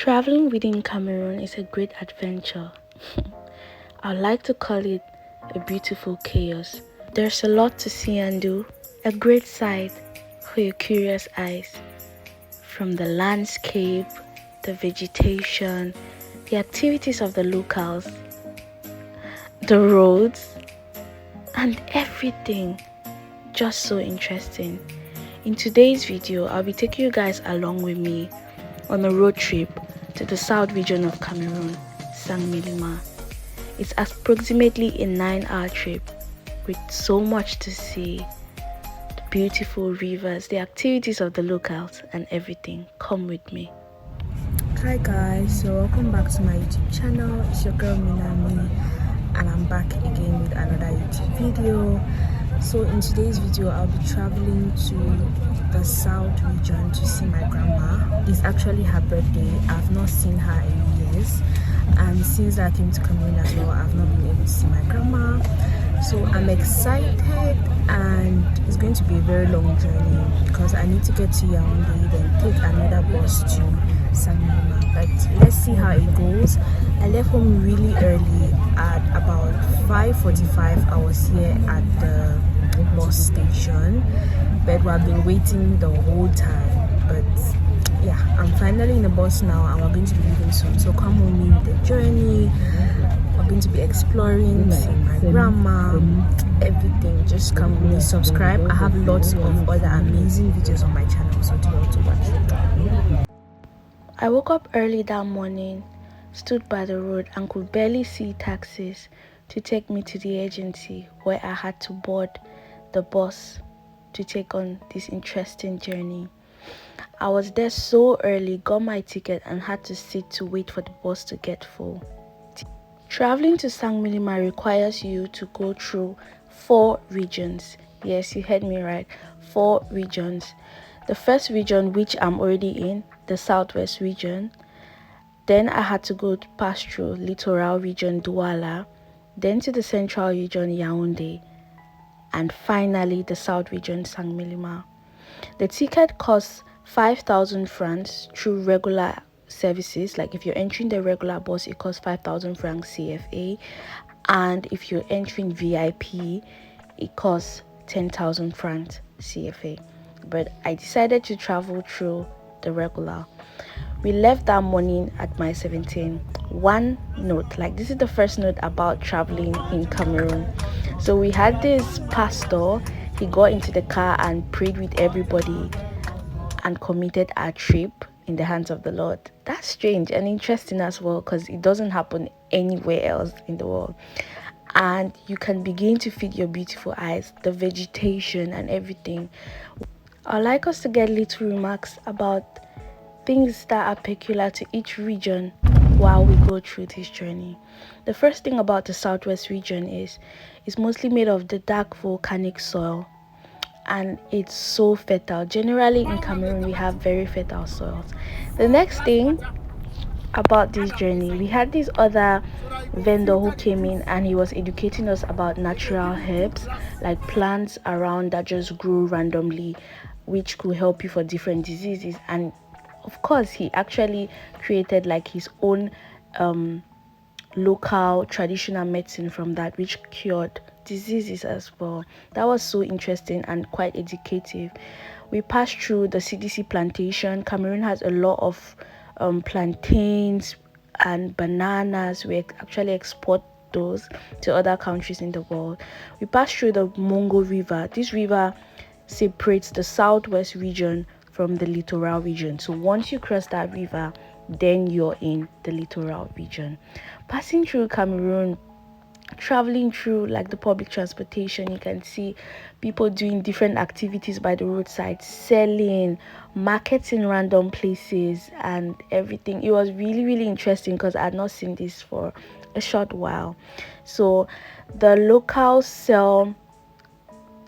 Traveling within Cameroon is a great adventure. I like to call it a beautiful chaos. There's a lot to see and do, a great sight for your curious eyes. From the landscape, the vegetation, the activities of the locals, the roads, and everything. Just so interesting. In today's video, I'll be taking you guys along with me on a road trip to the south region of Cameroon, Saint-Milima. It's approximately a 9-hour trip with so much to see, the beautiful rivers, the activities of the locals, and everything. Come with me. Hi guys, so welcome back to my YouTube channel. It's your girl Minami, and I'm back again with another YouTube video. So in today's video, I'll be traveling to the south region to see my grandma. It's actually her birthday. I've not seen her in years, and since I came to Cameroon as well, I've not been able to see my grandma. So I'm excited, and it's going to be a very long journey because I need to get to Yaoundé, then take another bus to Saint-Milima. But let's see how it goes. I left home really early at about 5:45. I was here at the bus station, but I've been waiting the whole time. But yeah, I'm finally in the bus now, and we're going to be leaving soon. So come with me with the journey. We're going to be exploring, seeing my grandma, everything. Just come with me, subscribe. I have lots of other amazing videos on my channel, so do want to watch. I woke up early that morning, stood by the road, and could barely see taxis to take me to the agency where I had to board the bus to take on this interesting journey. I was there so early, got my ticket, and had to sit to wait for the bus to get full. Traveling to Saint-Milima requires you to go through 4 regions. Yes, you heard me right, 4 regions. The first region, which I'm already in, the southwest region. Then I had to go pass through Littoral Region, Douala, then to the central region, Yaoundé, and finally the south region, Saint-Milima. The ticket costs 5,000 francs through regular services. Like if you're entering the regular bus, it costs 5,000 francs CFA, and if you're entering VIP, it costs 10,000 francs CFA. But I decided to travel through the regular. We left that morning at my 17. One note, like this is the first note about traveling in Cameroon. So we had this pastor. He got into the car and prayed with everybody and committed our trip in the hands of the Lord. That's strange and interesting as well, because it doesn't happen anywhere else in the world. And you can begin to feed your beautiful eyes, the vegetation and everything. I'd like us to get little remarks about things that are peculiar to each region while we go through this journey. The first thing about the southwest region is it's mostly made of the dark volcanic soil, and it's so fertile. Generally in Cameroon, we have very fertile soils. The next thing about this journey, we had this other vendor who came in and he was educating us about natural herbs, like plants around that just grow randomly, which could help you for different diseases. And of course, he actually created like his own local traditional medicine from that, which cured diseases as well. That was so interesting and quite educative. We passed through the CDC plantation. Cameroon has a lot of plantains and bananas. We actually export those to other countries in the world. We passed through the Mongo River. This river separates the southwest region from the littoral region. So once you cross that river, then you're in the littoral region. Passing through Cameroon, traveling through like the public transportation, you can see people doing different activities by the roadside, selling, markets in random places and everything. It was really interesting because I had not seen this for a short while. So the locals sell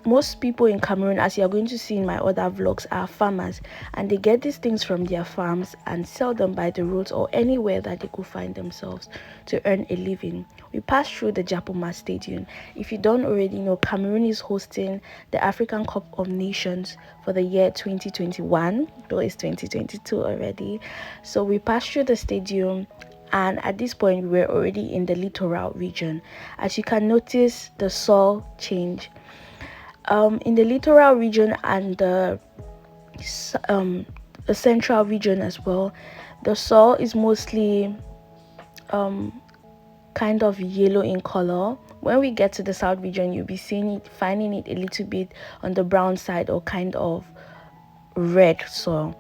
most people in Cameroon, as you're going to see in my other vlogs, are farmers, and they get these things from their farms and sell them by the roads or anywhere that they could find themselves to earn a living. We passed through the Japoma Stadium. If you don't already know, Cameroon is hosting the African Cup of Nations for the year 2021, though it's 2022 already. So we passed through the stadium, and at this point we were already in the littoral region. As you can notice, the soil change. In the littoral region and um, the central region as well, the soil is mostly kind of yellow in color. When we get to the south region, you'll be finding it a little bit on the brown side or kind of red soil.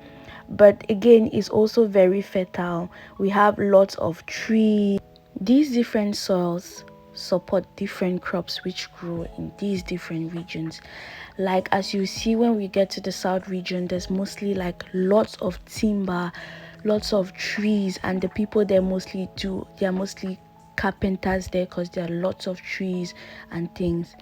But again, it's also very fertile. We have lots of trees. These different soils support different crops which grow in these different regions. Like as you see, when we get to the south region, there's mostly like lots of timber, lots of trees, and the people there they're mostly carpenters there because there are lots of trees and things.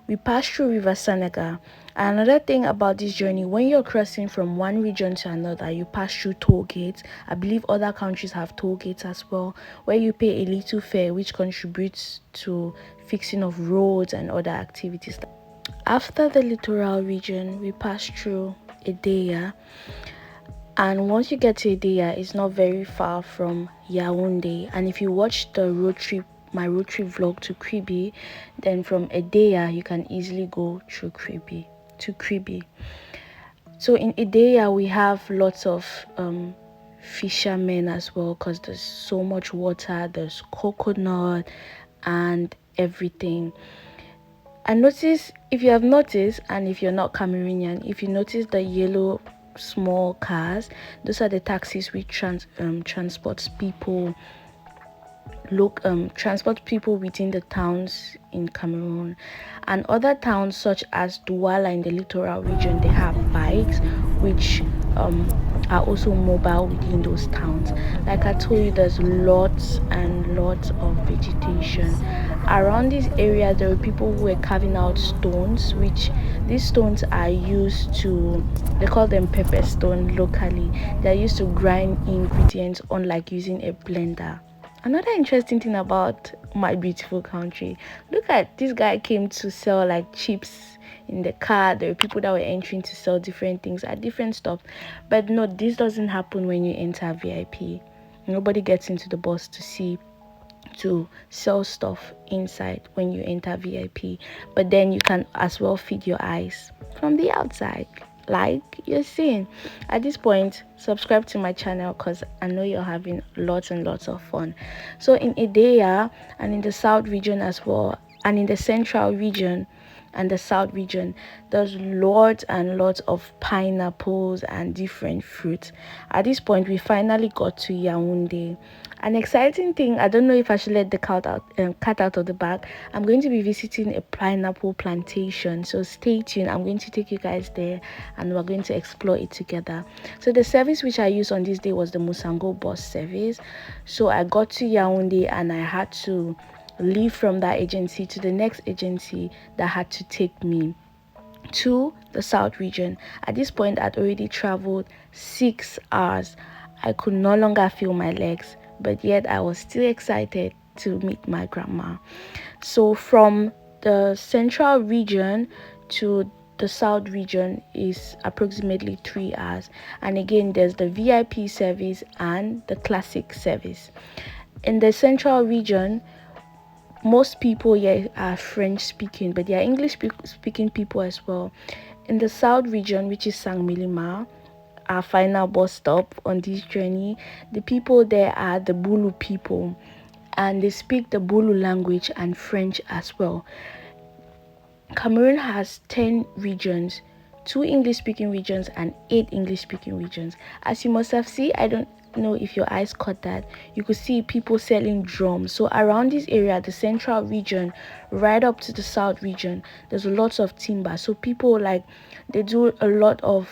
We passed through River Senegal. Another thing about this journey, when you're crossing from one region to another, you pass through toll gates. I believe other countries have toll gates as well, where you pay a little fare which contributes to fixing of roads and other activities. After the littoral region, we passed through Ideya, and once you get to Ideya, it's not very far from Yaoundé. And if you watch the my road trip vlog to Kribi, then from Ideya you can easily go through Kribi. So in Ideya we have lots of fishermen as well, because there's so much water, there's coconut and everything. And notice, if you have noticed, and if you're not Cameroonian, if you notice the yellow small cars, those are the taxis which transports people within the towns in Cameroon. And other towns such as Douala in the littoral region, they have bikes which are also mobile within those towns. Like I told you, there's lots and lots of vegetation around this area. There were people who were carving out stones, which these stones are used to, they call them pepper stone locally. They're used to grind ingredients, unlike using a blender. Another interesting thing about my beautiful country, look at this guy came to sell like chips in the car. There were people that were entering to sell different things at different stops. But no, this doesn't happen when you enter VIP. Nobody gets into the bus to sell stuff inside when you enter VIP. But then you can as well feed your eyes from the outside, like you're seeing. At this point, subscribe to my channel because I know you're having lots and lots of fun. So in Ideya and in the south region as well, and in the central region and the south region, there's lots and lots of pineapples and different fruits. At this point, we finally got to Yaoundé. An exciting thing, I don't know if I should let the cat out of the bag. I'm going to be visiting a pineapple plantation, so stay tuned. I'm going to take you guys there and we're going to explore it together. So the service which I used on this day was the Musango bus service. So I got to Yaoundé and I had to leave from that agency to the next agency that had to take me to the south region. At this point, I'd already traveled 6 hours. I could no longer feel my legs, but yet I was still excited to meet my grandma. So from the central region to the south region is approximately 3 hours. And again, there's the VIP service and the classic service. In the central region, most people here are French speaking, but there are English speaking people as well. In the south region, which is Sangmilima, our final bus stop on this journey, the people there are the Bulu people, and they speak the Bulu language and French as well. Cameroon has 10 regions, 2 English speaking regions and 8 English speaking regions. As you must have seen, I don't know if your eyes caught that, you could see people selling drums. So around this area, the central region right up to the south region, there's lots of timber. So people, like, they do a lot of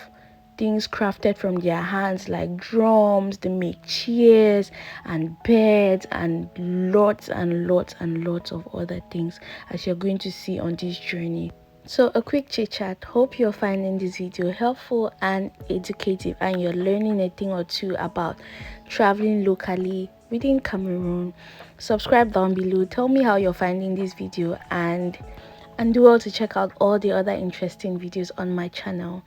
things crafted from their hands, like drums. They make chairs and beds and lots and lots and lots of other things, as you're going to see on this journey. So a quick chit chat. Hope you're finding this video helpful and educative and you're learning a thing or two about traveling locally within Cameroon. Subscribe down below. Tell me how you're finding this video and do well to check out all the other interesting videos on my channel.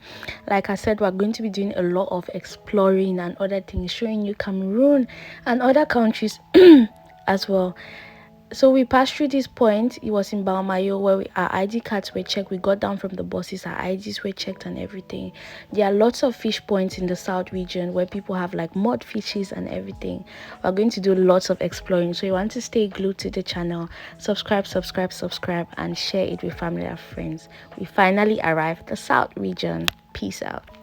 Like I said, we're going to be doing a lot of exploring and other things, showing you Cameroon and other countries as well. So we passed through this point. It was in Balmayo where our ID cards were checked. We got down from the buses, our IDs were checked and everything. There are lots of fish points in the south region where people have like mud fishes and everything. We're going to do lots of exploring. So you want to stay glued to the channel. Subscribe, and share it with family and friends. We finally arrived the south region. Peace out.